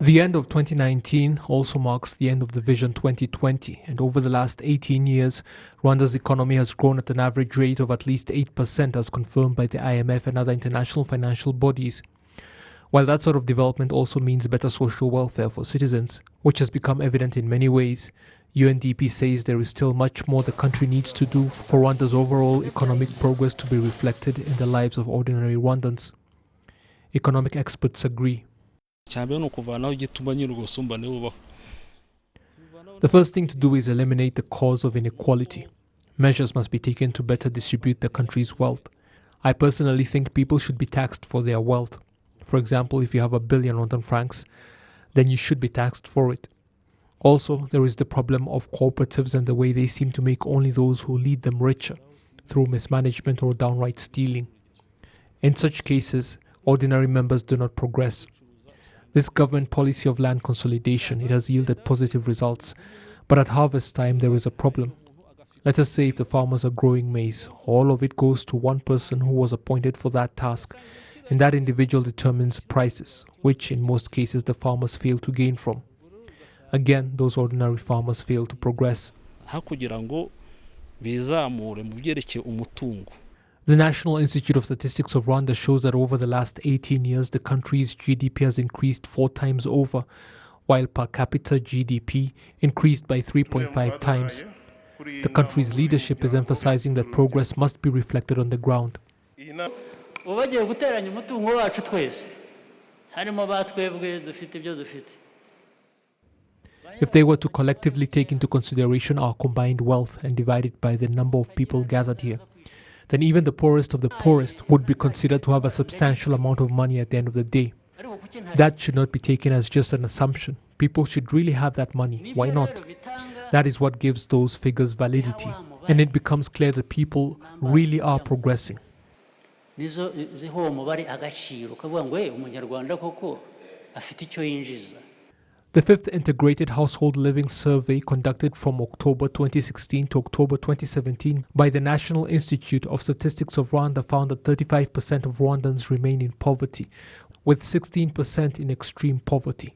The end of 2019 also marks the end of the Vision 2020, and over the last 18 years, Rwanda's economy has grown at an average rate of at least 8% as confirmed by the IMF and other international financial bodies. While that sort of development also means better social welfare for citizens, which has become evident in many ways, UNDP says there is still much more the country needs to do for Rwanda's overall economic progress to be reflected in the lives of ordinary Rwandans. Economic experts agree. The first thing to do is eliminate the cause of inequality. Measures must be taken to better distribute the country's wealth. I personally think people should be taxed for their wealth. For example, if you have 1 billion Rwandan francs, then you should be taxed for it. Also, there is the problem of cooperatives and the way they seem to make only those who lead them richer, through mismanagement or downright stealing. In such cases, ordinary members do not progress. This government policy of land consolidation, it has yielded positive results, but at harvest time there is a problem. Let us say if the farmers are growing maize, all of it goes to one person who was appointed for that task, and that individual determines prices, which in most cases the farmers fail to gain from. Again, those ordinary farmers fail to progress. The National Institute of Statistics of Rwanda shows that over the last 18 years, the country's GDP has increased 4 times over, while per capita GDP increased by 3.5 times. The country's leadership is emphasizing that progress must be reflected on the ground. If they were to collectively take into consideration our combined wealth and divide it by the number of people gathered here, then even the poorest of the poorest would be considered to have a substantial amount of money at the end of the day. That should not be taken as just an assumption. People should really have that money. Why not? That is what gives those figures validity, and it becomes clear that people really are progressing. The fifth Integrated Household Living Survey, conducted from October 2016 to October 2017 by the National Institute of Statistics of Rwanda, found that 35% of Rwandans remain in poverty, with 16% in extreme poverty.